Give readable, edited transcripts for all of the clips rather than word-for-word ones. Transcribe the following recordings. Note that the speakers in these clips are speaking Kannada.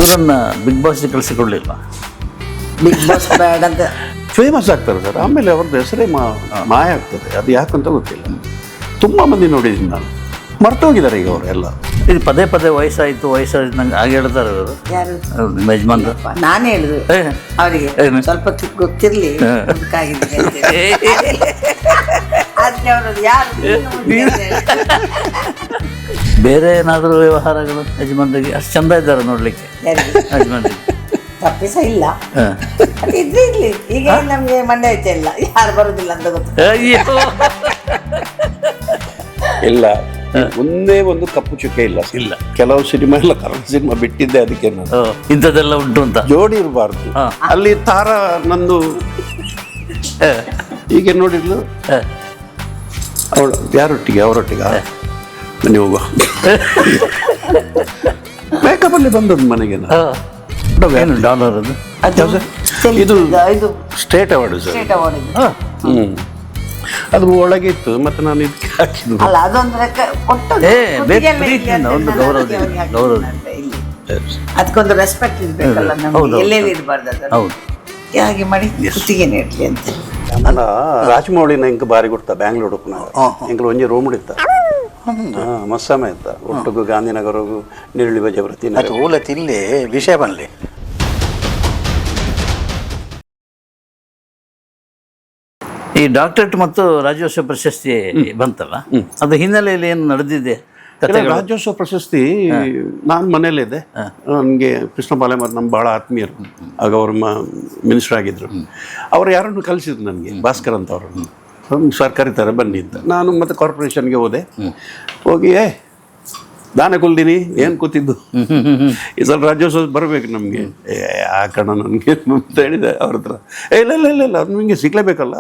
ಇವರನ್ನು ಬಿಗ್ ಬಾಸ್ಗೆ ಕಳಿಸಿಕೊಡ್ಲಿಲ್ಲ. ಬಿಗ್ ಬಾಸ್ ಬೇಡ ಅಂತ ಫೇಮಸ್ ಆಗ್ತಾರೆ ಸರ್. ಆಮೇಲೆ ಅವ್ರದ್ದು ಹೆಸರೇ ಮಾಯ ಆಗ್ತದೆ. ಅದು ಯಾಕಂತ ಗೊತ್ತಿಲ್ಲ. ತುಂಬ ಮಂದಿ ನೋಡಿದ್ದೀನಿ ನಾನು, ಮರ್ತೋಗಿದ್ದಾರೆ ಈಗ ಅವರೆಲ್ಲ. ಇದು ಪದೇ ಪದೇ ವಯಸ್ಸಾಯಿತು ನಂಗೆ ಹಾಗೆ ಹೇಳ್ತಾರೆ ಇವರು. ಯಾರು ನಿಮ್ಮ ಯಜಮಾನ್ರು. ನಾನು ಹೇಳಿದ್ರು ಅವರಿಗೆ ಸ್ವಲ್ಪ ಗೊತ್ತಿರಲಿ ಮುದುಕಾಗಿದ್ದೀನಿ ಅಂತೇಳಿ. ಆದ್ರೆ ಅವರು ಯಾರು ಬೇರೆ ಏನಾದರೂ ವ್ಯವಹಾರಗಳು ಯಜಮಾನ್ರಿಗೆ ಅಷ್ಟು ಚಂದ ಇದ್ದಾರೆ ನೋಡ್ಲಿಕ್ಕೆ ಯಜಮಾನ್ರಿಗೆ. ತಪ್ಪಿಸ ಇಲ್ಲ, ಅದು ಇದ್ರೆ ಇರ್ಲಿ. ಈಗ ನಮ್ಗೆ ಮಂಡ್ಯ ಐತೆ ಇಲ್ಲ, ಯಾರು ಬರುದಿಲ್ಲ ಅಂತ ಗೊತ್ತು. ಅಯ್ಯೋ ಇಲ್ಲ, ಒಂದೇ ಒಂದು ಕಪ್ಪು ಚುಕ್ಕೆ ಇಲ್ಲ. ಇಲ್ಲ, ಕೆಲವು ಸಿನಿಮಾ ಎಲ್ಲ ಕನ್ನಡ ಸಿನಿಮಾ ಬಿಟ್ಟಿದ್ದೆ ಅದಕ್ಕೆ. ನಾನು ಇಂಥದ್ದೆಲ್ಲ ಉಂಟು ಅಂತ ಜೋಡಿ ಇರಬಾರ್ದು. ಅಲ್ಲಿ ತಾರಾ ನಂದು ಹೀಗೆ ನೋಡಿದ್ಲು ಅವಳು ಯಾರೊಟ್ಟಿಗೆ, ಅವರೊಟ್ಟಿಗೆ ಮನೆ ಹೋಗುವ ಮೇಕಪ್ ಅಲ್ಲಿ ಬಂದದ್ದು ಮನೆಗೆ. ಏನು ಡಾಲರ್ ಅದು? ಇದು ಇದು state award sir. State award ಅದು ಒಳಗೆ ಇತ್ತು, ಮತ್ತೆ ನಾನು ಇದಕ್ಕೆ ಹಾಕಿದ್ದು. ಅಲ್ಲ, ಅದೊಂದು ಪ್ರೀತಿಯಿಂದ ಒಂದು ಗೌರವ. ಅದಕ್ಕೊಂದು ರೆಸ್ಪೆಕ್ಟ್ ಇರ್ಬೇಕಲ್ಲ ನಮ್ಗೆ, ಎಲ್ಲೆಲ್ಲಿ ಇರಬಾರ್ದು ಅದು. ಹೌದು, ಹಾಗೆ ಮಾಡಿ ಕುತ್ತಿಗೆನೇ ಇರ್ಲಿ ಅಂತ. ನನ್ನ ರಾಜಮೌಳಿನ ಇಂಕ ಬಾರಿ ಕೊಡ್ತಾ ಬ್ಯಾಂಗ್ಳೂರ್ ಇಂಕಲು ಒಂಜಿ ರೂಮ್ ಇತ್ತ. ಮಸ್ಸಮ ಇತ್ತ ಒಟ್ಟಿಗೂ ಗಾಂಧಿನಗರಗೂ ನಿರುಳಿ ಬಜೆ ಬರ್ತೀನಿ. ಅದು ಊಲತ್ ಇಲ್ಲಿ ವಿಷಯ ಬನ್ಲಿ. ಈ ಡಾಕ್ಟರೇಟ್ ಮತ್ತು ರಾಜ್ಯೋತ್ಸವ ಪ್ರಶಸ್ತಿ ಬಂತಲ್ಲ, ಅದು ಹಿನ್ನೆಲೆಯಲ್ಲಿ ಏನು ನಡೆದಿದೆ? ರಾಜ್ಯೋತ್ಸವ ಪ್ರಶಸ್ತಿ ನಾನು ಮನೇಲಿದ್ದೆ. ನನಗೆ ಕೃಷ್ಣ ಪಾಲೆಮಾರ್ ನಮ್ಮ ಭಾಳ ಆತ್ಮೀಯರು. ಆಗ ಅವರು ಮಿನಿಸ್ಟರ್ ಆಗಿದ್ರು. ಅವ್ರು ಯಾರನ್ನು ಕಲಿಸಿದ್ರು ನನಗೆ, ಭಾಸ್ಕರ್ ಅಂತ ಅವರು. ಸರ್ ಕರೀತಾರೆ ಬನ್ನಿ ಅಂತ. ನಾನು ಮತ್ತೆ ಕಾರ್ಪೊರೇಷನ್ಗೆ ಹೋದೆ. ಹೋಗಿ ದಾನೆ ಕೊಲ್ದೀನಿ ಏನು ಕೂತಿದ್ದು, ಈ ಸಲ ರಾಜ್ಯೋತ್ಸವ ಬರಬೇಕು ನಮಗೆ. ಆ ಕಣ ನನಗೆ ಅಂತ ಹೇಳಿದೆ ಅವ್ರ ಹತ್ರ. ಇಲ್ಲ ಇಲ್ಲ ಇಲ್ಲ ಇಲ್ಲ, ಅದು ನಿಮಗೆ ಸಿಗ್ಲೇಬೇಕಲ್ಲ.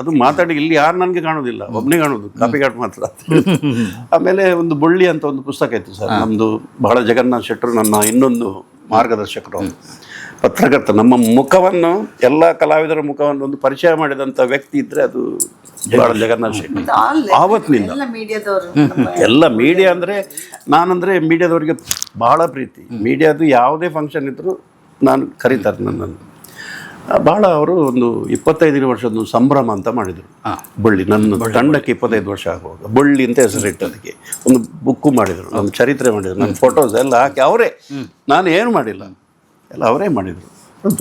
ಅದು ಮಾತಾಡಿ ಇಲ್ಲಿ ಯಾರು ನನಗೆ ಕಾಣೋದಿಲ್ಲ, ಒಬ್ಬನೇ ಕಾಣೋದು, ಕಾಪಿಗಾಟ್ ಮಾತ್ರ. ಆಮೇಲೆ ಒಂದು ಬೊಳ್ಳಿ ಅಂತ ಒಂದು ಪುಸ್ತಕ ಇತ್ತು ಸರ್ ನಮ್ಮದು. ಬಹಳ ಜಗನ್ನಾಥ್ ಶೆಟ್ಟರು ನನ್ನ ಇನ್ನೊಂದು ಮಾರ್ಗದರ್ಶಕರು, ಪತ್ರಕರ್ತ. ನಮ್ಮ ಮುಖವನ್ನು, ಎಲ್ಲ ಕಲಾವಿದರ ಮುಖವನ್ನು ಒಂದು ಪರಿಚಯ ಮಾಡಿದಂಥ ವ್ಯಕ್ತಿ ಇದ್ದರೆ ಅದು ಬಹಳ ಜಗನ್ನಾಥ್ ಶೆಟ್ಟಿ. ಆವತ್ತಿನಿಂದ ಎಲ್ಲ ಮೀಡಿಯಾ ಅಂದರೆ, ನಾನಂದರೆ ಮೀಡಿಯಾದವರಿಗೆ ಭಾಳ ಪ್ರೀತಿ. ಮೀಡಿಯಾದು ಯಾವುದೇ ಫಂಕ್ಷನ್ ಇದ್ದರೂ ನಾನು ಕರೀತಾರೆ ನನ್ನನ್ನು. ಭಾಳ ಅವರು ಒಂದು 25 ವರ್ಷದ ಸಂಭ್ರಮ ಅಂತ ಮಾಡಿದರು ಬಳ್ಳಿ. ನನ್ನ ತಂಡಕ್ಕೆ 25 ವರ್ಷ ಆಗುವಾಗ ಬಳ್ಳಿ ಅಂತ ಹೆಸರಿಟ್ಟು ಅದಕ್ಕೆ ಒಂದು ಬುಕ್ಕು ಮಾಡಿದರು, ನಮ್ಮ ಚರಿತ್ರೆ ಮಾಡಿದರು, ನನ್ನ ಫೋಟೋಸ್ ಎಲ್ಲ ಹಾಕಿ ಅವರೇ. ನಾನು ಏನು ಮಾಡಿಲ್ಲ, ಎಲ್ಲ ಅವರೇ ಮಾಡಿದರು.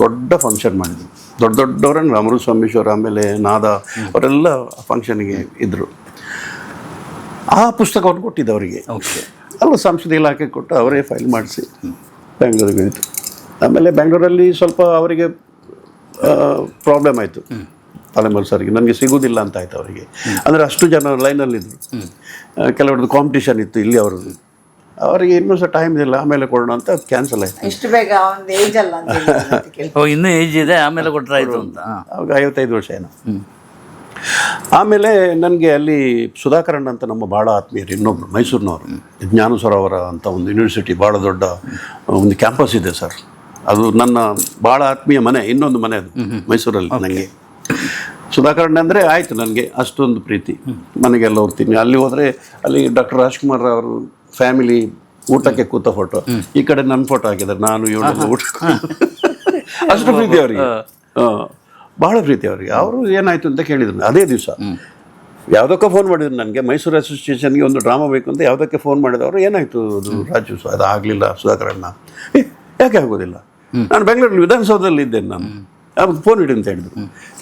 ದೊಡ್ಡ ಫಂಕ್ಷನ್ ಮಾಡಿದರು. ದೊಡ್ಡವರನ್ನು ಅಮೃತ ಸ್ವಾಮೀಶ್ವರ, ಆಮೇಲೆ ನಾದ, ಅವರೆಲ್ಲ ಫಂಕ್ಷನ್ಗೆ ಇದ್ದರು. ಆ ಪುಸ್ತಕವನ್ನು ಕೊಟ್ಟಿದ್ದೆ ಅವರಿಗೆ. ಅಲ್ಲ, ಸಂಸ್ಕೃತಿ ಇಲಾಖೆ ಕೊಟ್ಟು ಅವರೇ ಫೈಲ್ ಮಾಡಿಸಿ ಬೆಂಗಳೂರಿಗೆ ಹೋಯಿತು. ಆಮೇಲೆ ಬೆಂಗಳೂರಲ್ಲಿ ಸ್ವಲ್ಪ ಅವರಿಗೆ ಪ್ರಾಬ್ಲಮ್ ಆಯಿತು, ಪಾಲೆಮಾರ್ ಸರ್ಗೆ. ನನಗೆ ಸಿಗೋದಿಲ್ಲ ಅಂತ ಆಯಿತು ಅವರಿಗೆ. ಅಂದರೆ ಅಷ್ಟು ಜನ ಲೈನಲ್ಲಿದ್ದರು. ಕೆಲವ್ರದ್ದು ಕಾಂಪಿಟೇಷನ್ ಇತ್ತು ಇಲ್ಲಿ ಅವ್ರದ್ದು. ಅವರಿಗೆ ಇನ್ನೂ ಸಹ ಟೈಮ್ ಇಲ್ಲ, ಆಮೇಲೆ ಕೊಡೋಣ ಅಂತ ಕ್ಯಾನ್ಸಲ್ ಆಯಿತು. ಇಷ್ಟು ಬೇಗ ಒಂದು ಏಜ್ ಅಲ್ಲ ಇನ್ನೂ ಏಜ್ ಇದೆ, ಆಮೇಲೆ ಕೊಟ್ಟರೆ ಆಯಿತು ಅಂತ. ಅವಾಗ 55 ವರ್ಷ ಏನೋ. ಆಮೇಲೆ ನನಗೆ ಅಲ್ಲಿ ಸುಧಾಕರಣ್ಣ ಅಂತ ನಮ್ಮ ಭಾಳ ಆತ್ಮೀಯರು ಇನ್ನೊಬ್ಬರು, ಮೈಸೂರಿನವರು, ಜ್ಞಾನ ಸರೋವರ ಅಂತ ಒಂದು ಯೂನಿವರ್ಸಿಟಿ, ಭಾಳ ದೊಡ್ಡ ಒಂದು ಕ್ಯಾಂಪಸ್ ಇದೆ ಸರ್. ಅದು ನನ್ನ ಭಾಳ ಆತ್ಮೀಯ ಮನೆ, ಇನ್ನೊಂದು ಮನೆ ಅದು ಮೈಸೂರಲ್ಲಿ. ನನಗೆ ಸುಧಾಕರಣ್ಣ ಅಂದರೆ ಆಯಿತು, ನನಗೆ ಅಷ್ಟೊಂದು ಪ್ರೀತಿ. ಮನೆಗೆಲ್ಲ ಹೋಗ್ತೀನಿ. ಅಲ್ಲಿ ಹೋದರೆ ಅಲ್ಲಿ ಡಾಕ್ಟರ್ ರಾಜ್ಕುಮಾರ್ ಅವರು ಫ್ಯಾಮಿಲಿ ಊಟಕ್ಕೆ ಕೂತ ಫೋಟೋ, ಈ ಕಡೆ ನನ್ನ ಫೋಟೋ ಹಾಕಿದ್ದಾರೆ, ನಾನು ಇವಳೆಲ್ಲ ಊಟ. ಅಷ್ಟು ಪ್ರೀತಿ ಅವರಿಗೆ, ಭಾಳ ಪ್ರೀತಿ ಅವರಿಗೆ. ಅವರು ಏನಾಯಿತು ಅಂತ ಕೇಳಿದ್ರು ಅದೇ ದಿವಸ. ಯಾವುದಕ್ಕೂ ಫೋನ್ ಮಾಡಿದ್ರು ನನಗೆ, ಮೈಸೂರು ಅಸೋಸಿಯೇಷನ್ಗೆ ಒಂದು ಡ್ರಾಮಾ ಬೇಕು ಅಂತ ಯಾವುದಕ್ಕೆ ಫೋನ್ ಮಾಡಿದವರು. ಏನಾಯಿತು ಅದು ರಾಜ್ಯೋತ್ಸವ, ಅದು ಆಗಲಿಲ್ಲ ಸುಧಾಕರಣ್ಣ. ಯಾಕೆ ಆಗೋದಿಲ್ಲ? ನಾನು ಬೆಂಗಳೂರಲ್ಲಿ ವಿಧಾನಸೌಧದಲ್ಲಿ ಇದ್ದೇನೆ. ನಾನು ಅವ್ರಿಗೆ ಫೋನ್ ಇಡಿ ಅಂತ ಹೇಳಿದ್ರು.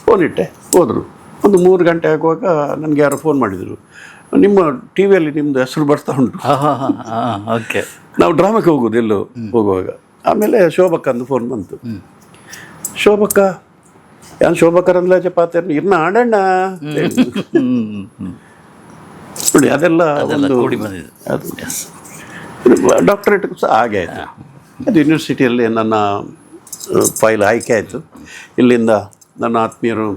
ಫೋನ್ ಇಟ್ಟೆ, ಹೋದರು. ಒಂದು 3 ಗಂಟೆ ಆಗುವಾಗ ನನಗೆ ಯಾರೋ ಫೋನ್ ಮಾಡಿದರು, ನಿಮ್ಮ ಟಿ ವಿಯಲ್ಲಿ ನಿಮ್ಮದು ಹೆಸರು ಬರ್ತಾ ಉಂಟು, ಓಕೆ, ನಾವು ಡ್ರಾಮಕ್ಕೆ ಹೋಗೋದು ಎಲ್ಲೋ ಹೋಗುವಾಗ. ಆಮೇಲೆ ಶೋಭಕ್ಕ ಅಂದು ಫೋನ್ ಬಂತು. ಶೋಭಕ್ಕ ಯಾರು ಶೋಭಕ್ಕರಂದ್ಲಾಚೆ ಪಾತ್ರ ಇರ್ನ ಆಡಣ್ಣ ನೋಡಿ. ಅದೆಲ್ಲ ಒಂದು ಅದು ಡಾಕ್ಟರೇಟ್ ಸಹ ಹಾಗೆ ಆಯಿತು. ಅದು ಯೂನಿವರ್ಸಿಟಿಯಲ್ಲಿ ನನ್ನ ಫೈಲ್ ಆಯ್ಕೆ ಆಯಿತು. ಇಲ್ಲಿಂದ ನನ್ನ ಆತ್ಮೀಯರು,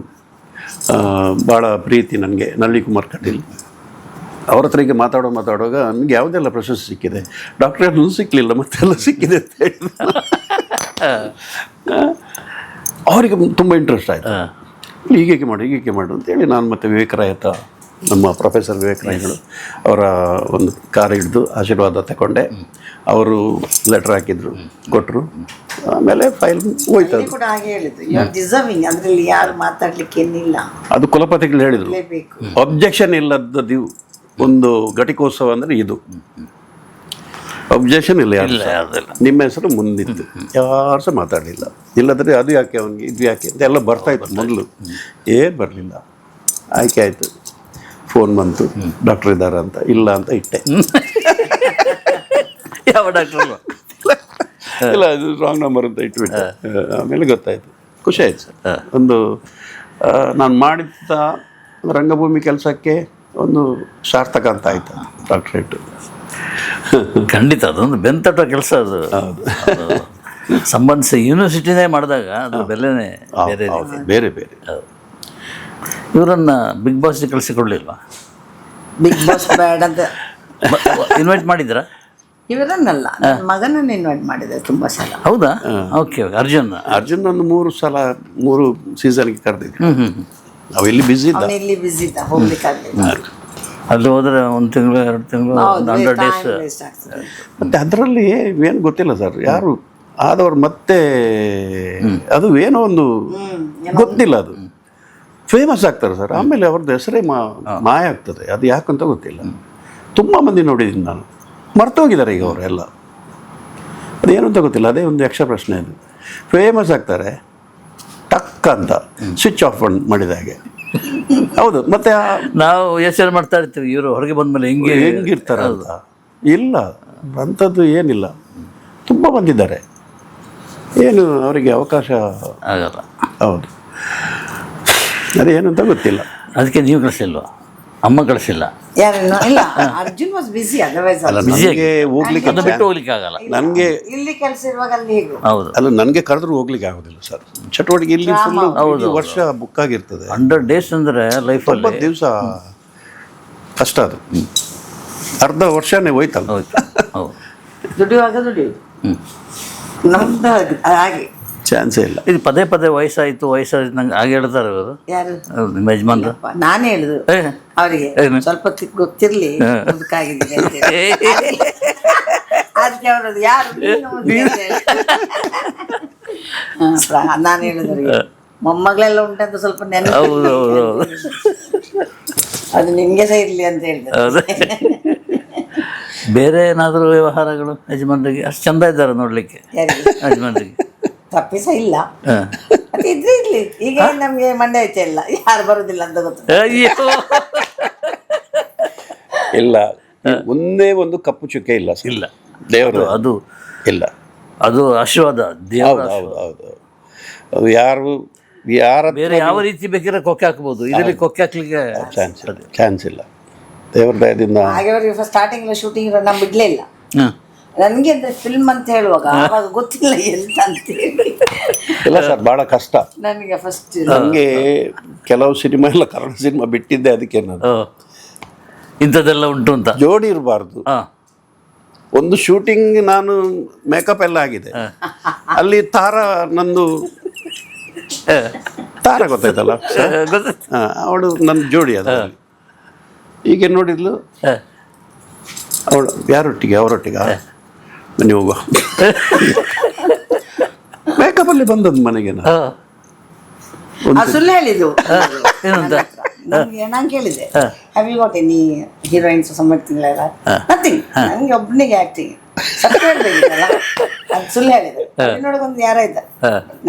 ಭಾಳ ಪ್ರೀತಿ ನನಗೆ, ನಳ್ಳಿ ಕುಮಾರ್ ಕಟೀಲ್, ಅವ್ರ ಹತ್ರಿಗೆ ಮಾತಾಡುವಾಗ ನನಗೆ ಯಾವುದೆಲ್ಲ ಪ್ರಶಸ್ತಿ ಸಿಕ್ಕಿದೆ, ಡಾಕ್ಟರೇಟ್ ಸಿಕ್ಕಲಿಲ್ಲ ಮತ್ತೆಲ್ಲ ಸಿಕ್ಕಿದೆ ಅಂತ ಹೇಳಿದ. ಅವರಿಗೆ ತುಂಬ ಇಂಟ್ರೆಸ್ಟ್ ಆಯಿತು. ಹೀಗೇಕೆ ಮಾಡು ಅಂತೇಳಿ ನಾನು ಮತ್ತೆ ವಿವೇಕರಾಯತ ನಮ್ಮ ಪ್ರೊಫೆಸರ್ ವಿವೇಕರಾಯಗಳು ಅವರ ಒಂದು ಕಾರ್ ಹಿಡಿದು ಆಶೀರ್ವಾದ ತಗೊಂಡೆ. ಅವರು ಲೆಟರ್ ಹಾಕಿದ್ರು, ಕೊಟ್ಟರು. ಆಮೇಲೆ ಫೈಲ್ ಹೋಯ್ತು. ಅಲ್ಲಿ ಕೂಡ ಹಾಗೆ ಹೇಳಿದ್ರು, ಯು ಆರ್ ಡಿಸರ್ವಿಂಗ್, ಅದರಲ್ಲಿ ಯಾರು ಮಾತಾಡ್ಲಿಕ್ಕೆ ಏನಿಲ್ಲ, ಅದು ಕುಲಪತಿಗಳು ಹೇಳಿದರು, ಬೇಕು. ಅಬ್ಜೆಕ್ಷನ್ ಇಲ್ಲದ್ದು ಒಂದು ಘಟಿಕೋತ್ಸವ ಅಂದರೆ ಇದು. ಅಬ್ಜೆಕ್ಷನ್ ಇಲ್ಲ, ನಿಮ್ಮ ಹೆಸರು ಮುಂದಿತ್ತು, ಯಾರು ಸಹ ಮಾತಾಡಲಿಲ್ಲ. ಇಲ್ಲದ್ರೆ ಅದು ಯಾಕೆ ಅವನಿಗೆ, ಇದು ಯಾಕೆ ಅಂತ ಎಲ್ಲ ಬರ್ತಾಯಿತ್ತು ಮೊದಲು. ಏನು ಬರಲಿಲ್ಲ. ಆಯ್ಕೆ ಆಯಿತು, ಫೋನ್ ಬಂತು, ಡಾಕ್ಟರ್ ಇದ್ದಾರೆ ಅಂತ. ಇಲ್ಲ ಅಂತ ಇಟ್ಟೆ. ಯಾವ ಡಾಕ್ಟರ್? ಇಲ್ಲ, ಅದು ರಾಂಗ್ ನಂಬರ್ ಅಂತ ಇಟ್ಬಿಟ್ಟೆ. ಆಮೇಲೆ ಗೊತ್ತಾಯಿತು, ಖುಷಿ ಆಯ್ತು ಸರ್. ಒಂದು ನಾನು ಮಾಡಿದ್ದ ರಂಗಭೂಮಿ ಕೆಲಸಕ್ಕೆ ಒಂದು ಸಾರ್ಥಕ ಅಂತ ಆಯ್ತು ಡಾಕ್ಟ್ರೇಟ್. ಖಂಡಿತ ಅದೊಂದು ಬೆಂತಟ್ಟೋ ಕೆಲಸ ಅದು. ಸಂಬಂಧಿಸಿ ಯೂನಿವರ್ಸಿಟಿನೇ ಮಾಡಿದಾಗ ಅದು ಬೆಲೆನೇ ಬೇರೆ ರೀತಿ. ಬೇರೆ ಬೇರೆ. ಇವರನ್ನು ಬಿಗ್ ಬಾಸ್ ಕಳಿಸಿಕೊಡ್ಲಿಲ್ವಾ? ಬಿಗ್ ಬಾಸ್ ಬೇಡ ಅಂತ ಇನ್ವೈಟ್ ಮಾಡಿದ್ರಾ? ಇವರನ್ನಲ್ಲ, ನನ್ನ ಮಗನನ್ನು ಇನ್ವೈಟ್ ಮಾಡಿದೆ ತುಂಬಾ ಸಲ. ಹೌದಾ? ಓಕೆ. ಅರ್ಜುನ್ ಒಂದು 3 ಸಲ 3 ಸೀಸನ್ಗೆ ಕರೆದಿದ್ದೆ. ನಾವು ಇಲ್ಲಿ ಬ್ಯುಸಿ ಇದ್ದ, ಅವನು ಇಲ್ಲಿ ಬಿಸಿ ಇದ್ದ, ಹೋಗ್ಲಿಕ್ಕಾಗಲಿಲ್ಲ. ಅಲ್ಲಿ ಹೋದರೆ 1 ತಿಂಗಳು 2 ತಿಂಗಳು 100 ಡೇಸ್. ವೇಸ್ಟ್ ಆಗ್ತದೆ. ಮತ್ತು ಅದರಲ್ಲಿ ಏನು ಗೊತ್ತಿಲ್ಲ ಸರ್, ಯಾರು ಆದವರು ಮತ್ತೆ ಅದು ಏನೋ ಒಂದು ಗೊತ್ತಿಲ್ಲ, ಅದು ಫೇಮಸ್ ಆಗ್ತಾರೆ ಸರ್. ಆಮೇಲೆ ಅವ್ರದ್ದು ಹೆಸರೇ ಮಾಯ ಆಗ್ತದೆ. ಅದು ಯಾಕಂತ ಗೊತ್ತಿಲ್ಲ. ತುಂಬ ಮಂದಿ ನೋಡಿದ್ದೀನಿ ನಾನು, ಮರ್ತೋಗಿದ್ದಾರೆ ಈಗ ಅವರೆಲ್ಲ. ಅದೇನು ಅಂತ ಗೊತ್ತಿಲ್ಲ. ಅದೇ ಒಂದು ಯಕ್ಷ ಪ್ರಶ್ನೆ. ಅದು ಫೇಮಸ್ ಆಗ್ತಾರೆ, ಟಕ್ ಅಂತ ಸ್ವಿಚ್ ಆಫ್ ಮಾಡಿದ ಹಾಗೆ. ಹೌದು. ಮತ್ತೆ ನಾವು ಯೋಚನೆ ಮಾಡ್ತಾ ಇರ್ತೀವಿ, ಇವರು ಹೊರಗೆ ಬಂದಮೇಲೆ ಹೆಂಗಿರ್ತಾರೆ ಅಂತ. ಇಲ್ಲ, ಅಂಥದ್ದು ಏನಿಲ್ಲ. ತುಂಬ ಬಂದಿದ್ದಾರೆ, ಏನು ಅವರಿಗೆ ಅವಕಾಶ ಆಗಲ್ಲ. ಹೌದು, ಅದೇನು ಅಂತ ಗೊತ್ತಿಲ್ಲ. ಅದಕ್ಕೆ ನೀವು ಕಳಿಸಿಲ್ವಾ? ಅಮ್ಮ ಕಳಿಸಿಲ್ಲ? ಯಾರನ್ನು ಇಲ್ಲ, ಅರ್ಜುನ್ ವಾಸ್ ಬಿಸಿ. ಅದರ್ವೈಸ್ ನನಗೆ ಹೋಗ್ಲಿಕ್ಕೆ ಅದನ್ನ ಬಿಟ್ಟು ಹೋಗ್ಲಿಕ್ಕೆ ಆಗಲ್ಲ. ನನಗೆ ಇಲ್ಲಿ ಕೆಲಸ ಇರುವಾಗ ಅಲ್ಲಿ ಹೇಗೂ. ಹೌದು. ಅಲ್ಲ, ನನಗೆ ಕರೆದ್ರೂ ಹೋಗ್ಲಿಕ್ಕೆ ಆಗೋದಿಲ್ಲ ಸರ್. ಚಟುವಟಿಕೆ ಇಲ್ಲಿ ಫುಲ್ಲು ವರ್ಷ ಬುಕ್ ಆಗಿರ್ತದೆ. 100 ಡೇಸ್ ಅಂದರೆ ಲೈಫಲ್ಲಿ 90 ದಿವಸ ಕಷ್ಟ. ಅದು ಅರ್ಧ ವರ್ಷನೇ ಹೋಯ್ತಲ್ಲ. ಹೌದು. ದುಡಿಯುವಾಗ ದುಡಿಯುವುದು ನಮ್ದು ಹಾಗೆ ಚಾನ್ಸೇ ಇಲ್ಲ. ಇದು ಪದೇ ಪದೇ ವಯಸ್ಸಾಯ್ತು ನಂಗೆ ಹಾಗೆ ಹೇಳ್ತಾರೆ ಇವರು. ಯಾರು? ನಿಮ್ಮ ಯಜಮಾನ್ರು. ನಾನೇ ಹೇಳಿದ್ರು ಅವರಿಗೆ, ಸ್ವಲ್ಪ ಗೊತ್ತಿರ್ಲಿ ಮುದುಕಾಗಿದ್ದೀನಿ ಅಂತ ಹೇಳಿ. ಅದಕ್ಕೆ ಅವರದು ಯಾರು ನಾನು ಹೇಳಿದ್ರು, ಮೊಮ್ಮಗಳೆಲ್ಲ ಉಂಟಂತ ಸ್ವಲ್ಪ ನೆನಪು, ಅದು ನಿಮ್ಗೆ ಸಹ ಇರ್ಲಿ ಅಂತ ಹೇಳಿದ್ರು. ಬೇರೆ ಏನಾದರೂ ವ್ಯವಹಾರಗಳು ಯಜಮಾನ್ರಿಗೆ ಅಷ್ಟು ಚಂದ ಇದ್ದಾರೆ ನೋಡ್ಲಿಕ್ಕೆ? ಯಜಮಾನ್ರಿಗೆ ತಪ್ಪಿಸ ಇಲ್ಲ, ಮತ್ತೆ ಇದ್ರೆ ಇರ್ಲಿ. ಈಗ ನಮ್ಗೆ ಮಂಡ್ಯ ಹೆಚ್ಚ ಇಲ್ಲ, ಯಾರು ಬರುದಿಲ್ಲ ಅಂತ ಗೊತ್ತು. ಇಲ್ಲ, ಒಂದೇ ಒಂದು ಕಪ್ಪು ಚುಕ್ಕೆ ಇಲ್ಲ. ಇಲ್ಲ, ದೇವರು ಅದು ಇಲ್ಲ. ಅದು ಆಶೀರ್ವಾದ ದೇವರ. ಹೌದು. ಅದು ಯಾರ ಬೇರೆ ಯಾವ ರೀತಿ ಬೇಕಾದ್ರೆ ಕೊಕ್ಕೆ ಹಾಕ್ಬೋದು, ಇದರಲ್ಲಿ ಕೊಕ್ಕೆ ಹಾಕ್ಲಿಕ್ಕೆ ಚಾನ್ಸ್ ಇಲ್ಲ. ದೇವರ ದಯದಿಂದ ಹಾಗೆ ಅವರಿಗೆ ಸ್ಟಾರ್ಟಿಂಗ್ ಶೂಟಿಂಗ್ ನಾನು ಬಿಡ್ಲೇ ಇಲ್ಲ. ನನಗೆ ಅಂದ್ರೆ ಫಿಲ್ಮ್ ಅಂತ ಹೇಳುವಾಗ ಅವಾಗ ಗೊತ್ತಿಲ್ಲ ಎಂತ ಅಂತೇಳಿ. ಇಲ್ಲ ಸರ್, ಭಾಳ ಕಷ್ಟ ನನಗೆ ಫಸ್ಟ್. ನನಗೆ ಕೆಲವು ಸಿನಿಮಾ ಎಲ್ಲ ಕನ್ನಡ ಸಿನಿಮಾ ಬಿಟ್ಟಿದ್ದೆ ಅದಕ್ಕೆ. ನಾನು ಇಂಥದ್ದೆಲ್ಲ ಉಂಟು ಅಂತ ಜೋಡಿ ಇರಬಾರ್ದು. ಒಂದು ಶೂಟಿಂಗ್ ನಾನು ಮೇಕಪ್ ಎಲ್ಲ ಆಗಿದೆ, ಅಲ್ಲಿ ನಂದು ತಾರ ಗೊತ್ತಾಯ್ತಲ್ಲ, ಅವಳು ನನ್ನ ಜೋಡಿ. ಅದರಲ್ಲಿ ಈಗ ನೋಡಿದ್ಲು ಅವಳು ಯಾರೊಟ್ಟಿಗೆ, ಅವರೊಟ್ಟಿಗೆ ಬನ್ನಿ ಹೋಗುವ. ಮೇಕಪ್ಪಲ್ಲಿ ಬಂದದ್ದು ಮನೆಗೆ. ಸುಳ್ಳು ಹೇಳಿದ್ದು ನಾನು ಕೇಳಿದೆ, have you got any heroines something like that? Nothing. ನನಗೆ ಒಬ್ಬನಿಗೆ ಆಕ್ಟಿಂಗ್ ಸತ್ಯ ಹೇಳ್ಬೇಕಿತ್ತಲ್ಲ, ಅದು ಸುಳ್ಳು ಹೇಳಿದೆ. ನೋಡೋಕೊಂದು ಯಾರ ಇದ್ದಾರೆ,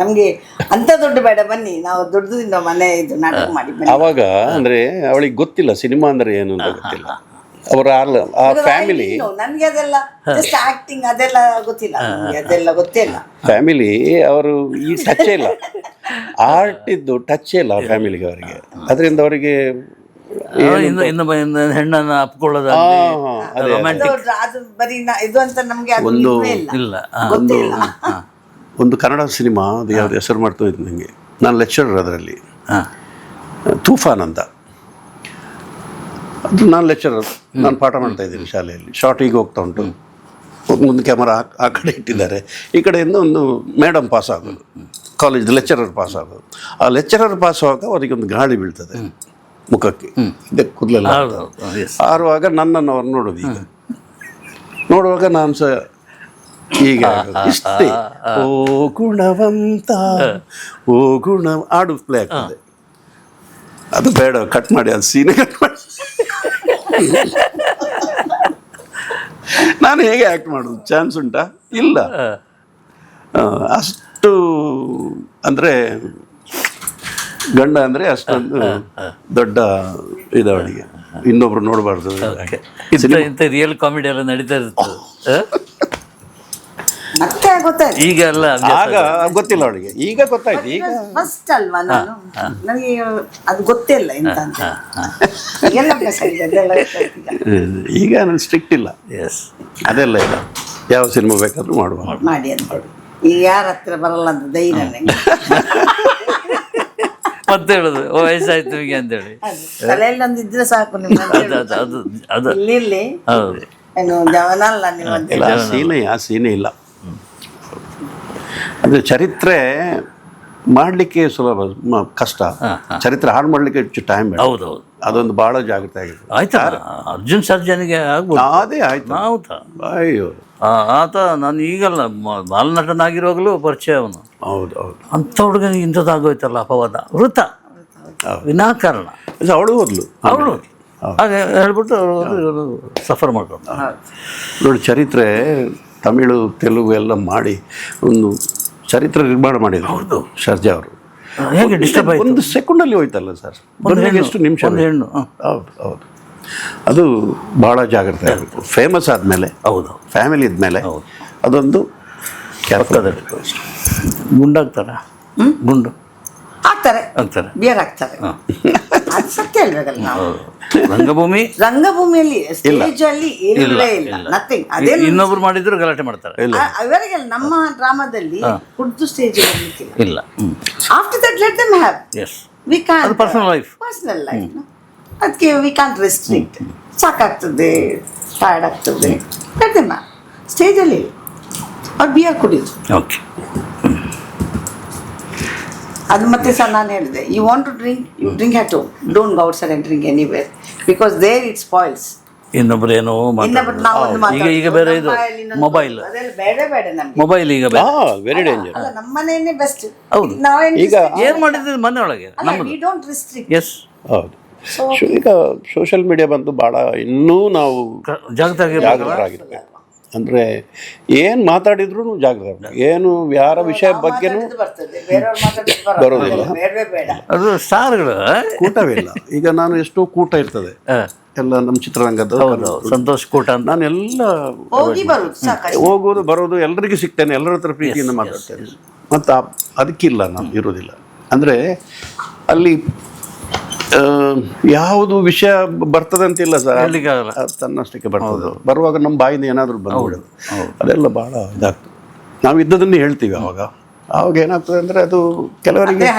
ನಮ್ಗೆ ಅಂತ ದುಡ್ಡು ಬೇಡ, ಬನ್ನಿ ನಾವು ದುಡ್ಡು ಮನೆ ಇದು ನಾಟಕ ಮಾಡಿ. ಅವಾಗ ಅಂದ್ರೆ ಅವಳಿಗೆ ಗೊತ್ತಿಲ್ಲ ಸಿನಿಮಾ ಅಂದ್ರೆ ಏನು ಅಂತ ಗೊತ್ತಿಲ್ಲ. ಅವರ ಆ ಫ್ಯಾಮಿಲಿ, ನನಗೆ ಅದೆಲ್ಲ ಜಸ್ಟ್ ಆಕ್ಟಿಂಗ್ ಅದೆಲ್ಲ ಗೊತ್ತಿಲ್ಲ, ಅದೆಲ್ಲ ಗೊತ್ತಿಲ್ಲ. ಫ್ಯಾಮಿಲಿ ಅವರು ಈ ಟಚ್ ಇಲ್ಲ, ಆರ್ಟ್ ಇದ್ದು ಟಚ್ ಇಲ್ಲ ಆ ಫ್ಯಾಮಿಲಿಗೆ. ಅವರಿಗೆ ಅದರಿಂದ ಅವರಿಗೆ ಹೆಣ್ಣನ್ನು ಅಪ್ಕೊಳ್ಳೋದು ಅದು ಬರೀ ಇದು ಅಂತ ನಮ್ಗೆ ಒಂದು ಇಲ್ಲ. ಒಂದು ಕನ್ನಡ ಸಿನಿಮಾ, ಅದು ಯಾವ್ದು ಹೆಸರು ಮಾಡ್ತಾ ಇದ್ದು ನನಗೆ. ನಾನು ಲೆಕ್ಚರರ್ ಅದರಲ್ಲಿ, ತೂಫಾನ್ ಅಂತ. ಅದು ನಾನು ಲೆಕ್ಚರರ್, ನಾನು ಪಾಠ ಮಾಡ್ತಾ ಇದ್ದೀನಿ ಶಾಲೆಯಲ್ಲಿ. ಶಾರ್ಟಿಗೆ ಹೋಗ್ತಾ ಉಂಟು, ಒಂದು ಕ್ಯಾಮರಾ ಆ ಕಡೆ ಇಟ್ಟಿದ್ದಾರೆ, ಈ ಕಡೆಯಿಂದ ಒಂದು ಮೇಡಮ್ ಪಾಸ್ ಆಗೋದು, ಕಾಲೇಜ್ ಲೆಕ್ಚರರ್ ಪಾಸ್ ಆಗೋದು. ಆ ಲೆಕ್ಚರರ್ ಪಾಸ್ ಆಗುವಾಗ ಅವರಿಗೊಂದು ಗಾಳಿ ಬೀಳ್ತದೆ. ಮುಖಕ್ಕೆ ಇದೆ ಕೂದಲೆಲ್ಲ ಆರುವಾಗ ನನ್ನನ್ನು ಅವ್ರು ನೋಡೋದು. ಈಗ ನೋಡುವಾಗ ನಾನು ಸಹ ಈಗ ಇಷ್ಟೇ ಓ ಗುಣವಂತ ಓ ಗುಣ ಆಡು ಪ್ಲೇ ಆಗ್ತದೆ. ಅದು ಬೇಡ, ಕಟ್ ಮಾಡಿ, ಅದು ಸೀನೆ ಕಟ್ ಮಾಡಿ. ನಾನು ಹೇಗೆ ಆ್ಯಕ್ಟ್ ಮಾಡೋದು? ಚಾನ್ಸ್ ಉಂಟಾ? ಇಲ್ಲ. ಅಷ್ಟು ಅಂದರೆ ಗಂಡ ಅಂದರೆ ಅಷ್ಟೊಂದು ದೊಡ್ಡ ಇದು ಅವಳಿಗೆ, ಇನ್ನೊಬ್ರು ನೋಡಬಾರ್ದು. ಇಂಥ ರಿಯಲ್ ಕಾಮಿಡಿ ಎಲ್ಲ ನಡೀತಾ ಇರುತ್ತೆ. ಮತ್ತೆ ಗೊತ್ತಾಯ್ತು ಈಗ ಎಲ್ಲ ಆಗ ಗೊತ್ತಿಲ್ಲ ಅವಳಿಗೆ, ಈಗ ಗೊತ್ತಾಯ್ತು. ಈಗ ಫಸ್ಟ್ ಅಲ್ವಾ ನಾನು, ನನಗೆ ಅದು ಗೊತ್ತೇ ಇಲ್ಲ ಎಂತ ಅಂತ. ಎಲ್ಲ ಅಭ್ಯಾಸ ಆಗಿದೆ, ಅದೆಲ್ಲ ಗೊತ್ತಾಯ್ತು ಈಗ. ಈಗ ನಾನು ಸ್ಟ್ರಿಕ್ಟ್ ಇಲ್ಲ, ಎಸ್, ಅದೆಲ್ಲ ಇಲ್ಲ. ಯಾವ ಸಿನಿಮಾ ಬೇಕಾದ್ರೂ ಮಾಡುವ ಮಾಡಿ ಅಂತ. ಈಗ ಯಾರ ಹತ್ರ ಬರಲ್ಲ ಅಂತ ಧೈರ್ಯ ನಂಗೆ. ಮತ್ತೆ ಹೇಳುದು ವಯಸ್ಸಾಯ್ತು ಹೀಗೆ ಅಂತೇಳಿ ತಲೆಯಲ್ಲಿ ಒಂದು ಇದ್ರೆ ಸಾಕು ನಿಮ್ಮ ಅದು ಇಲ್ಲಿ ಹೌದು. ಏನು ಜವನ ಅಲ್ಲ ನೀವು ಅಂತ. ಇಲ್ಲ, ಆ ಸೀನೆ ಇಲ್ಲ. ಅಂದರೆ ಚರಿತ್ರೆ ಮಾಡಲಿಕ್ಕೆ ಸುಲಭ, ಕಷ್ಟ. ಚರಿತ್ರೆ ಹಾಳು ಮಾಡಲಿಕ್ಕೆ ಹೆಚ್ಚು ಟೈಮ್ ಬೇಡ. ಹೌದೌದು, ಅದೊಂದು ಭಾಳ ಜಾಗ್ರತೆ ಆಗಿದೆ. ಆಯ್ತಾ ಅರ್ಜುನ್ ಸರ್ಜನಿಗೆ ಆಗ್ಬೋದು. ಅದೇ ಆಯ್ತು. ಹೌದಾ? ಅಯ್ಯೋ, ಆತ ನಾನು ಈಗಲ್ಲ ಬಾಲನಟನಾಗಿರುವಾಗಲೂ ಪರಿಚಯ ಅವನು. ಹೌದು ಹೌದು. ಅಂಥ ಹುಡುಗನಿಗೆ ಇಂಥದ್ದಾಗೋಯ್ತಲ್ಲ ಅಪವಾದ, ವೃತ, ವಿನಾಕಾರಣ. ಅವಳು ಹೋದ್ಲು, ಅವಳು ಹಾಗೆ ಹೇಳ್ಬಿಟ್ಟು ಅವರು ಸಫರ್ ಮಾಡೋದು. ನೋಡಿ, ಚರಿತ್ರೆ ತಮಿಳು ತೆಲುಗು ಎಲ್ಲ ಮಾಡಿ ಒಂದು ಚರಿತ್ರೆ ನಿರ್ಮಾಣ ಮಾಡಿದ್ರು. ಹೌದು, ಸರ್ಜಾ ಅವರು. ಹೇಗೆ ಡಿಸ್ಟರ್ಬ್ ಆಯ್ತು? ಒಂದು ಸೆಕೆಂಡಲ್ಲಿ ಹೋಯ್ತಲ್ಲ ಸರ್, ಎಷ್ಟು ನಿಮಿಷ. ಹೆಣ್ಣು, ಹೌದು ಹೌದು. ಅದು ಭಾಳ ಜಾಗ್ರತೆ ಆಗಬೇಕು. ಫೇಮಸ್ ಆದಮೇಲೆ, ಹೌದು, ಫ್ಯಾಮಿಲಿ ಇದ್ಮೇಲೆ ಅದೊಂದು ಗುಂಡಾಗ್ತಾರ, ಗುಂಡು ಆಗ್ತಾರೆ, ಆಗ್ತಾರೆ, ಬಿಯರ್ ಆಗ್ತಾರೆ. ಅದು ಸತ್ಯ ಹೇಳ್ಬೇಕಲ್ಲ ನಾವು. ರಂಗಭೂಮಿಯಲ್ಲಿ ಸ್ಟೇಜ್ ಅಲ್ಲಿ ಇಲ್ಲವೇ ಇಲ್ಲ, ನಥಿಂಗ್. ಅದೇ ಇನ್ನೊಬ್ರು ಮಾಡಿದ್ರು ಗಲಾಟೆ ಮಾಡ್ತಾರೆ. ಅವರಿಗೆಲ್ಲ ನಮ್ಮ ಡ್ರಾಮಾದಲ್ಲಿ ಕುಡ್ದು ಸ್ಟೇಜ್ ಬರ್ಲಿಕ್ಕಿಲ್ಲ. ಇಲ್ಲ. After that let them have. Yes, we can't personal life. ಅದಕ್ಕೆ ವಿ ಕಾಂಟ್ ರೆಸ್ಟ್ರಿಕ್ಟ್. ಸಾಕಾಗ್ತದೆ, ಟೈರ್ಡ್ ಆಗ್ತದೆ, ಲೆಟ್ ದೆಮ್ ಹ್ಯಾವ್. ಸ್ಟೇಜಲ್ಲಿ ಅವ್ರು ಬಿಯರ್ ಕುಡಿಯೋದು. ಓಕೆ, ಅದು ಮತ್ತೆ ಸಹ ನಾನು ಹೇಳಿದೆ, you want to drink, you drink at home, don't go outside and drink anywhere, because there it spoils. ಇನ್ನೊಬ್ರು ಏನೋ ಈಗ ಬೇರೆ ಇದು ಮೊಬೈಲ್, ಬೇಡ ಬೇಡ ನಮ್ಗೆ ಮೊಬೈಲ್ ಈಗ ವೆರಿ ಡೇಂಜರ್. ಅಲ್ಲ, ನಮ್ಮ ಮನೆಯೇ ಬೆಸ್ಟ್. ಹೌದು. ಈಗ ಏನ್ ಮಾಡಿದ್ವಿ ಮನೆ ಒಳಗೆ ನಮ್ಮದು. We don't restrict. ಎಸ್, ಹೌದು. ಈಗ ಸೋಷಿಯಲ್ ಮೀಡಿಯಾ ಬಂದು ಭಾಳ ಇನ್ನೂ ನಾವು ಜಾಗೃತರಾಗಿರ್ಬೇಕು. ಅಂದರೆ ಏನು ಮಾತಾಡಿದ್ರು ಜಾಗೃತ, ಏನು ಯಾರ ವಿಷಯ ಬಗ್ಗೆನೂ ಬರೋದಿಲ್ಲ. ಅದು ಸ್ಟಾರ್ಗಳು ಕೂಟವಿಲ್ಲ. ಈಗ ನಾನು ಎಷ್ಟೋ ಕೂಟ ಇರ್ತದೆ ಎಲ್ಲ ನಮ್ಮ ಚಿತ್ರರಂಗದ, ಸಂತೋಷ್ ಕೂಟ ಅಂತ, ನಾನೆಲ್ಲ ಹೋಗೋದು ಬರೋದು ಎಲ್ಲರಿಗೂ ಸಿಗ್ತೇನೆ, ಎಲ್ಲರ ಹತ್ರ ಪ್ರೀತಿಯಿಂದ ಮಾತಾಡ್ತೇನೆ. ಮತ್ತು ಅದಕ್ಕಿಲ್ಲ, ನಾನು ಇರೋದಿಲ್ಲ. ಅಂದರೆ ಅಲ್ಲಿ ಯಾವುದು ವಿಷಯ ಬರ್ತದೆ ಅಂತಿಲ್ಲ ಸರ್, ತನ್ನಷ್ಟಕ್ಕೆ ಬರ್ತದೆ. ಬರುವಾಗ ನಮ್ಮ ಬಾಯಿಂದ ಏನಾದರೂ ಬಂದ್ಬಿಡೋದು, ಅದೆಲ್ಲ ಭಾಳ ಇದಾಗ್ತದೆ. ನಾವು ಇದ್ದದನ್ನೇ ಹೇಳ್ತೀವಿ. ಆವಾಗ ಏನಾಗ್ತದೆ ಅಂದರೆ ಅದು ಕೆಲವರಿಗೆ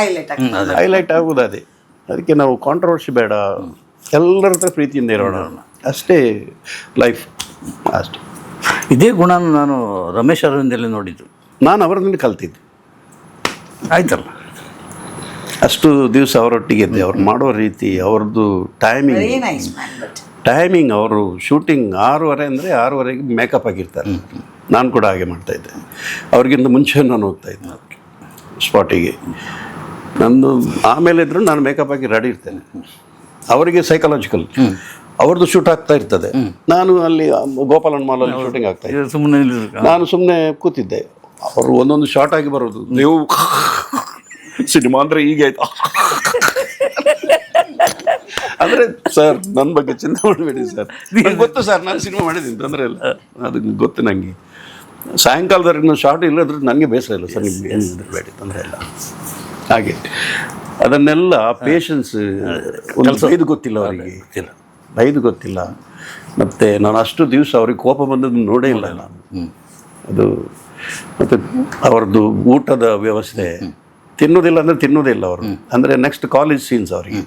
ಹೈಲೈಟ್ ಆಗೋದು ಅದೇ. ಅದಕ್ಕೆ ನಾವು ಕಾಂಟ್ರವರ್ಸಿ ಬೇಡ, ಎಲ್ಲರ ಹತ್ರ ಪ್ರೀತಿಯಿಂದ ಇರೋಣ, ಅಷ್ಟೇ ಲೈಫ್. ಅಷ್ಟೇ. ಇದೇ ಗುಣ ನಾನು ರಮೇಶ್ ಅರವಿಂದಲ್ಲಿ ನೋಡಿದ್ದು. ನಾನು ಅವರದಿಂದ ಕಲ್ತಿದ್ದೆ. ಆಯ್ತಲ್ಲ, ಅಷ್ಟು ದಿವಸ ಅವರೊಟ್ಟಿಗೆ ಇದ್ದೆ. ಅವ್ರು ಮಾಡೋ ರೀತಿ, ಅವ್ರದ್ದು ಟೈಮಿಂಗ್, ಅವರು ಶೂಟಿಂಗ್ 6:30 ಅಂದರೆ 6:30ಗೆ ಮೇಕಪ್ ಆಗಿರ್ತಾರೆ. ನಾನು ಕೂಡ ಹಾಗೆ ಮಾಡ್ತಾಯಿದ್ದೆ. ಅವ್ರಿಗಿಂತ ಮುಂಚೆ ನಾನು ಹೋಗ್ತಾಯಿದ್ದೆ ಸ್ಪಾಟಿಗೆ. ನಂದು ಆಮೇಲೆ ಇದ್ರೂ ನಾನು ಮೇಕಪ್ ಆಗಿ ರೆಡಿ ಇರ್ತೇನೆ. ಅವರಿಗೆ ಸೈಕಲಾಜಿಕಲ್, ಅವ್ರದ್ದು ಶೂಟ್ ಆಗ್ತಾ ಇರ್ತದೆ, ನಾನು ಅಲ್ಲಿ ಗೋಪಾಲನ್ ಮಾಲಲ್ಲಿ ಶೂಟಿಂಗ್ ಆಗ್ತಾ ಇದ್ದೆ. ನಾನು ಸುಮ್ಮನೆ ಕೂತಿದ್ದೆ. ಅವರು ಒಂದೊಂದು ಶಾರ್ಟ್ ಆಗಿ ಬರೋದು, ನೀವು ಸಿನಿಮಾ ಅಂದರೆ ಹೀಗೆ ಆಯ್ತು ಅಂದರೆ, ಸರ್ ನನ್ನ ಬಗ್ಗೆ ಚಿಂತೆ ಮಾಡಬೇಡಿ ಸರ್, ನಂಗೆ ಗೊತ್ತು ಸರ್, ನಾನು ಸಿನಿಮಾ ಮಾಡಿದ್ದೀನಿ, ತೊಂದರೆ ಇಲ್ಲ, ಅದಕ್ಕೆ ಗೊತ್ತು ನನಗೆ. ಸಾಯಂಕಾಲದವರೆಗೆ ಶಾರ್ಟ್ ಇಲ್ಲದ್ರೆ ನನಗೆ ಬೇಸರ ಇಲ್ಲ ಸರ್, ನಿಮ್ಗೆ ಏನು ಬೇಡಿ, ತೊಂದರೆ ಇಲ್ಲ. ಹಾಗೆ ಅದನ್ನೆಲ್ಲ ಪೇಷನ್ಸ್, ಒಂದು ಬೈದು ಗೊತ್ತಿಲ್ಲ ಅವರಿಗೆ, ಬೈದು ಗೊತ್ತಿಲ್ಲ. ಮತ್ತು ನಾನು ಅಷ್ಟು ದಿವಸ ಅವ್ರಿಗೆ ಕೋಪ ಬಂದದ್ದು ನೋಡೇ ಇಲ್ಲ ನಾನು. ಅದು ಮತ್ತು ಅವ್ರದ್ದು ಊಟದ ವ್ಯವಸ್ಥೆ, ತಿನ್ನೋದಿಲ್ಲ ಅಂದರೆ ತಿನ್ನೋದಿಲ್ಲ ಅವರು. ಅಂದರೆ ನೆಕ್ಸ್ಟ್ ಕಾಲೇಜ್ ಸೀನ್ಸ್ ಅವರಿಗೆ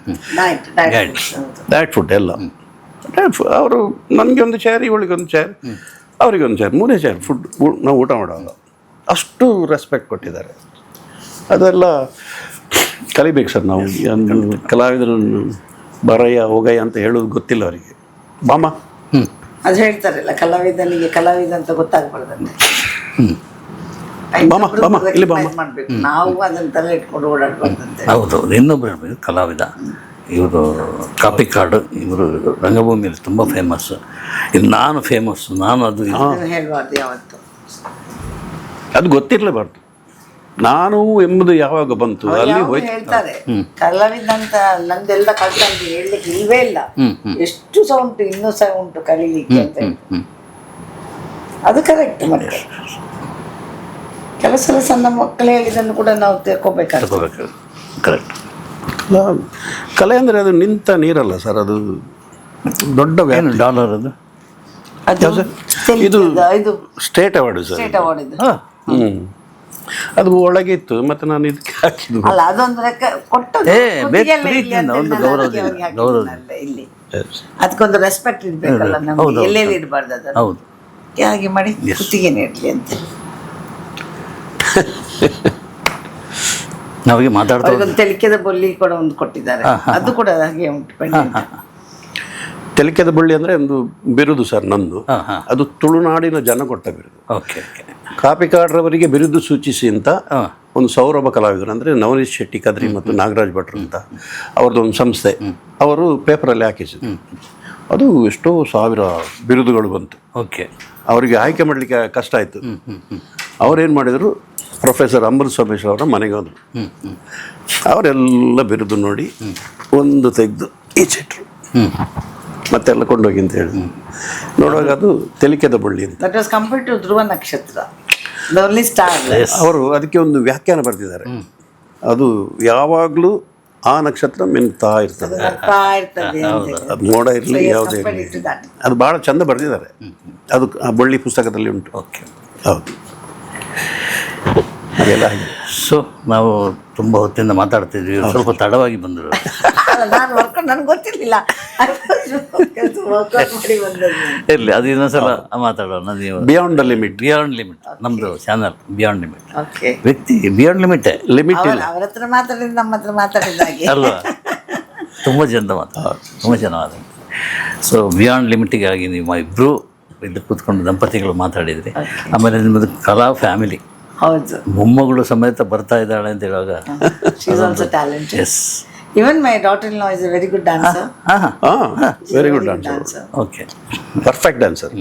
ಡಯಟ್ ಫುಡ್ ಎಲ್ಲ. ಅವರು ನನಗೆ ಒಂದು ಚೇರ್, ಇವಳಿಗೆ ಒಂದು ಚೇರ್, ಅವರಿಗೆ ಒಂದು ಚೇರ್, 3 ಚೇರ್ ಫುಡ್ ನಾವು ಊಟ ಮಾಡೋಲ್ಲ. ಅಷ್ಟು ರೆಸ್ಪೆಕ್ಟ್ ಕೊಟ್ಟಿದ್ದಾರೆ. ಅದೆಲ್ಲ ಕಲಿಬೇಕು ಸರ್ ನಾವು. ಒಂದು ಕಲಾವಿದರನ್ನು ಬರಯ್ಯ ಹೋಗಯ್ಯ ಅಂತ ಹೇಳೋದು ಗೊತ್ತಿಲ್ಲ ಅವರಿಗೆ. ಬಾಮ ಅದು ಹೇಳ್ತಾರಲ್ಲ, ಕಲಾವಿದನಿಗೆ ಕಲಾವಿದ ಅಂತ ಗೊತ್ತಾಗ್ಬಾರ್ದಂತೆ. ಬಾಮ ಬಾಮ ಇಲ್ಲಿ ಬಾಮ ಮಾಡ್ಬೇಕು, ನಾವು ಅದನ್ನ ತಲೆ ಇಟ್ಕೊಂಡು ಓಡಾಡ್ಬಾರ್ದಂತೆ. ಹೌದು, ಇನ್ನೊಬ್ರು ಹೇಳ್ಬೇಕು ಕಲಾವಿದ, ಇವರು ಕಾಪಿ ಕಾರ್ಡ್, ಇವರು ರಂಗಭೂಮಿಯಲ್ಲಿ ತುಂಬ ಫೇಮಸ್. ಇದು ನಾನು ಫೇಮಸ್, ನಾನು ಅದು ಇದು. ಹೇಳ್ಬಾರ್ದು ಯಾವತ್ತು. ಅದು ಗೊತ್ತಿರಲೇಬಾರ್ದು. ನಾನು ಎಂಬುದು ಯಾವಾಗ ಬಂತು ಅಲ್ಲಿ ಹೋಯ್ತು. ಹೇಳ್ತಾರೆ ಕಲಾವಿದ ಅಂತ ನಂದೆಲ್ಲ ಕಲ್ತಂತ ಹೇಳಲಿಕ್ಕೆ ಇಲ್ವೇ ಇಲ್ಲ. ಎಷ್ಟು ಸಹ ಉಂಟು, ಇನ್ನೂ ಸಹ ಉಂಟು ಕಲೀಲಿಕ್ಕೆ ಅಂತ ಹೇಳಿ. ಅದು ಕರೆಕ್ಟ್. ಮತ್ತೆ ಕೆಲಸ ಸಣ್ಣ ಮಕ್ಕಳು ಹೇಳಿದನ್ನು ಕೂಡ ನಾವು ತಿಳ್ಕೊಬೇಕಾಗ್ತದೆ. ಕರೆಕ್ಟ್. ಕಲೆ ಅಂದರೆ ಅದು ನಿಂತ ನೀರಲ್ಲ ಸರ್, ಅದು ದೊಡ್ಡ ಏನು ಡಾಲರ್ ಅದು? ಇದು state award sir. State award ಇದು. ಅದು ಒಳಗೆ ಇತ್ತು, ಮತ್ತೆ ನಾನು ಇದಕ್ಕೆ ಹಾಕಿದ್ದು. ಅಲ್ಲ, ಅದೊಂದು ಕೊಟ್ಟದ್ದು ಒಂದು ಗೌರವ ಇಲ್ಲಿ. ಅದಕ್ಕೊಂದು ರೆಸ್ಪೆಕ್ಟ್ ಇರ್ಬೇಕಲ್ಲ ನಮ್ಗೆ, ಎಲ್ಲೆಲ್ಲಿ ಇಡಬಾರ್ದು ಅದನ್ನು. ಹೌದು, ಹಾಗೆ ಮಾಡಿ ಕುತ್ತಿಗೆನೇ ಇರಲಿ ಅಂತ ನಾವಿಗೆ ಮಾತಾಡ್ತಾ ಅವ್ರಿಗೊಂದು ತೆಲಿಕೆದ ಬೊಲ್ಲಿ ಕೂಡ ಒಂದು ಕೊಟ್ಟಿದ್ದಾರೆ. ಅದು ಕೂಡ ಹಾಗೆ ಉಂಟು. ತೆಲಿಕೆದ ಬಳ್ಳಿ ಅಂದರೆ ಒಂದು ಬಿರುದು ಸರ್ ನಂದು. ಅದು ತುಳುನಾಡಿನ ಜನ ಕೊಟ್ಟ ಬಿರುದು. Okay okay. ಕಾಪಿಕಾಡ್ರವರಿಗೆ ಬಿರುದು ಸೂಚಿಸಿ ಅಂತ ಒಂದು ಸೌರಭ ಕಲಾವಿದರು ಅಂದರೆ ನವನೀತ್ ಶೆಟ್ಟಿ ಕದ್ರಿ ಮತ್ತು ನಾಗರಾಜ್ ಭಟ್ರು ಅಂತ ಅವ್ರದ್ದೊಂದು ಸಂಸ್ಥೆ, ಅವರು ಪೇಪರಲ್ಲಿ ಹಾಕಿಸಿದ್ರು. ಅದು ಎಷ್ಟೋ ಸಾವಿರ ಬಿರುದುಗಳು ಬಂತು. ಓಕೆ. ಅವರಿಗೆ ಆಯ್ಕೆ ಮಾಡಲಿಕ್ಕೆ ಕಷ್ಟ ಆಯಿತು. ಅವರೇನು ಮಾಡಿದರು, ಪ್ರೊಫೆಸರ್ ಅಮೃತ್ ಸೋಮೇಶ್ವರ ಅವರ ಮನೆಗೆ ಹೋದರು. ಅವರೆಲ್ಲ ಬಿರುದು ನೋಡಿ ಒಂದು ತೆಗೆದು ಈಚಿಟ್ರು, ಮತ್ತೆಲ್ಲ ಕೊಂಡೋಗಿ ಅಂತ ಹೇಳಿ ನೋಡುವಾಗ ಅದು ತೆಲಿಕೆದ ಬಳ್ಳಿ ಅಂತ. ದಟ್ ವಾಸ್ ಕಂಪೇರ್ಡ್ ಟು ಧ್ರುವ ನಕ್ಷತ್ರ, ದ ಓನ್ಲಿ ಸ್ಟಾರ್. ಅವರು ಅದಕ್ಕೆ ಒಂದು ವ್ಯಾಖ್ಯಾನ ಬರೆದಿದ್ದಾರೆ. ಅದು ಯಾವಾಗಲೂ ಆ ನಕ್ಷತ್ರ ಮಿಂತಾ ಇರ್ತದೆ, ಅದು ಮೋಡ ಇರಲಿ ಯಾವುದೇ ಇರಲಿ. ಅದು ಭಾಳ ಚಂದ ಬರೆದಿದ್ದಾರೆ. ಅದು ಆ ಬಳ್ಳಿ ಪುಸ್ತಕದಲ್ಲಿ ಉಂಟು. ಓಕೆ, ಹೌದು. ಹಾಗೆಲ್ಲ ಹಾಗೆ. ಸೊ ನಾವು ತುಂಬ ಹೊತ್ತಿಂದ ಮಾತಾಡ್ತಿದ್ವಿ, ಸ್ವಲ್ಪ ತಡವಾಗಿ ಬಂದರು. ನಾನು ವರ್ಕೌಟ್ ನನಗೆ ಗೊತ್ತಿರಲಿಲ್ಲ, ಇರಲಿ, ಅದು ಇನ್ನೊಂದ್ಸಲ ಮಾತಾಡೋಣ. ನೀವು beyond the limit. Beyond limit ನಮ್ಮದು ಚಾನಲ್, ಬಿಯಾಂಡ್ ಲಿಮಿಟ್. ಓಕೆ. ವ್ಯಕ್ತಿ ಬಿಯಾಂಡ್ ಲಿಮಿಟೇ, ಲಿಮಿಟ್ ಇಲ್ಲ. ಅವ್ರ ಹತ್ರ ಮಾತಾಡಿದ ನಮ್ಮ ಹತ್ರ ಮಾತಾಡಿದಾಗೆ ಅಲ್ವಾ? ತುಂಬ ಚಂದ ಮಾತಾಡ, ತುಂಬ ಚೆನ್ನಾಗಿ. ಸೊ ಬಿಯಾಂಡ್ ಲಿಮಿಟಿಗಾಗಿ ನೀವು ಇಬ್ಬರು ಇದು ಕೂತ್ಕೊಂಡು ದಂಪತಿಗಳು ಮಾತಾಡಿದ್ರಿ. ಆಮೇಲೆ ನಿಮ್ಮದು ಕಲಾ ಫ್ಯಾಮಿಲಿ, ಹೌದು, ಮೊಮ್ಮಗಳು ಸಮೇತ ಬರ್ತಾ ಇದ್ದಾಳೆ ಅಂತ ಹೇಳುವಾಗ she is also talented. Yes. Even my daughter-in-law is a very good dancer. Very good dancer. Okay, perfect dancer.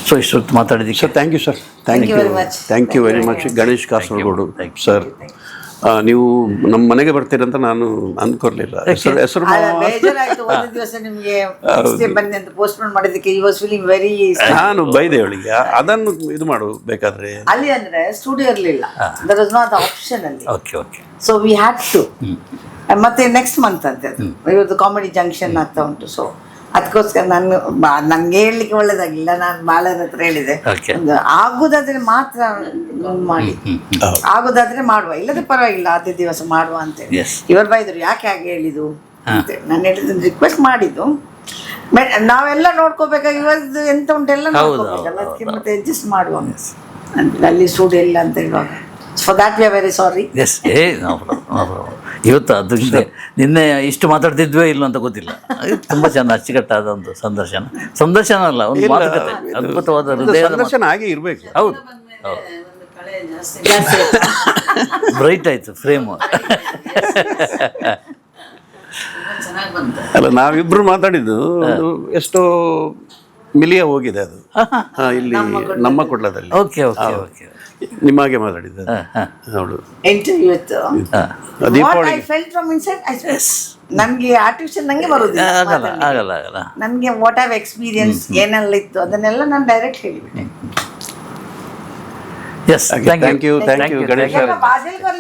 So ಇಷ್ಟೊತ್ತು ಮಾತಾಡಿದ್ದಕ್ಕೆ sir thank you sir. Thank you very much. Thank you very much. Ganesh Kasaragod sir, ನೀವು ನಮ್ಮ ಮನೆಗೆ ಬರ್ತೀರಂತ ನಾನು ಅಂದ್ಕೊರ್ಲಿಲ್ಲ. ಹೆಸರು ಬೇಜಾರಾಯ್ತು ಒಂದು ದಿವಸ ನಿಮಗೆ ಬನ್ನಿ ಅಂತ ಪೋಸ್ಟ್ಪೋನ್ ಮಾಡಿದ್ದಕ್ಕೆ. You was feeling very. ನಾನು ಬೈದೆ ಅವಳಿಗೆ, ಅದನ್ನು ಇದು ಮಾಡು ಬೇಕಾದ್ರೆ. ಅಲ್ಲಿ ಅಂದ್ರೆ ಸ್ಟುಡಿಯೋ ಇರಲಿಲ್ಲ, ದರ್ ವಾಸ್ ನಾಟ್ ಆಪ್ಷನ್ ಅಲ್ಲಿ. Okay okay. So we had to. ಮತ್ತೆ ನೆಕ್ಸ್ಟ್ ಮಂತ್ ಅಂತ ಇವತ್ತು ಕಾಮಿಡಿ ಜಂಕ್ಷನ್ ಆಗ್ತಾ ಉಂಟು. ಸೊ ಅದಕ್ಕೋಸ್ಕರ ನನ್ಗೆ ಹೇಳಲಿಕ್ಕೆ ಒಳ್ಳೇದಾಗಿಲ್ಲ. ನಾನು ಬಾಳನ ಹತ್ರ ಹೇಳಿದೆ, ಆಗುದಾದ್ರೆ ಮಾತ್ರ ಮಾಡಿ, ಆಗುದಾದ್ರೆ ಮಾಡುವ, ಇಲ್ಲದೆ ಪರವಾಗಿಲ್ಲ ಅದೇ ದಿವಸ ಮಾಡುವ ಅಂತೇಳಿ. ಇವರು ಬೈದರು, ಯಾಕೆ ಹಾಗೆ ಹೇಳಿದ್ದು ಅಂತೇಳಿ. ನಾನು ಹೇಳಿದ್ದು ರಿಕ್ವೆಸ್ಟ್ ಮಾಡಿದ್ದು, ನಾವೆಲ್ಲ ನೋಡ್ಕೋಬೇಕಾಗಿ ಇವತ್ತು ಎಂತ ಉಂಟೆಲ್ಲ ನೋಡ್ಕೋಬೇಕಲ್ಲ, ಅದಕ್ಕೆ ಮತ್ತೆ ಅಡ್ಜಸ್ಟ್ ಮಾಡುವ ಅಲ್ಲಿ ಸ್ಟುಡಿಯೋ ಇಲ್ಲ ಅಂತ ಹೇಳುವಾಗ. For that we are very sorry. Yes. ಇವತ್ತು ಅದು ನಿನ್ನೆ ಇಷ್ಟು ಮಾತಾಡ್ತಿದ್ವೇ ಇಲ್ಲ ಅಂತ ಗೊತ್ತಿಲ್ಲ. ತುಂಬ ಚೆಂದ ಅಚ್ಚುಕಟ್ಟಾದ ಒಂದು ಸಂದರ್ಶನ ಅಲ್ಲ, ಒಂದು ಮಾತುಕತೆ, ಅದ್ಭುತವಾದ ಹೃದಯದ ಸಂದರ್ಶನ ಹಾಗೆ ಇರಬೇಕು. ಹೌದು ಹೌದು. ಬ್ರೈಟ್ ಆಯ್ತು ಫ್ರೇಮು. ಅಲ್ಲ, ನಾವಿಬ್ರು ಮಾತಾಡಿದ್ದು ಎಷ್ಟೋ ಮಿಲಿಯ ಹೋಗಿದೆ ಅದು ಇಲ್ಲಿ ನಮ್ಮ ಕೊಡ್ಲದಲ್ಲಿ. Okay okay okay. ನಿಮ್ಮಾಗೆ ಮಾತಾಡಿದ್ದ ನೋಡು ಇಂಟರ್ವ್ಯೂ ಇತ್ತು. ದೀಪಾವಳಿ ನನಗೆ ಆರ್ಟಿಫಿಷಿಯಲ್ ನಂಗೆ ಬರೋದಿಲ್ಲ, ಆಗಲ್ಲ ಆಗಲ್ಲ. ನನಗೆ ವಾಟ್ ಹ್ಯಾವ್ ಎಕ್ಸ್ಪೀರಿಯನ್ಸ್ ಏನೆಲ್ಲ ಇತ್ತು ಅದನ್ನೆಲ್ಲ ನಾನು ಡೈರೆಕ್ಟ್ ಹೇಳಿಬಿಟ್ಟೆ. ಎಸ್. Thank you Ganesh.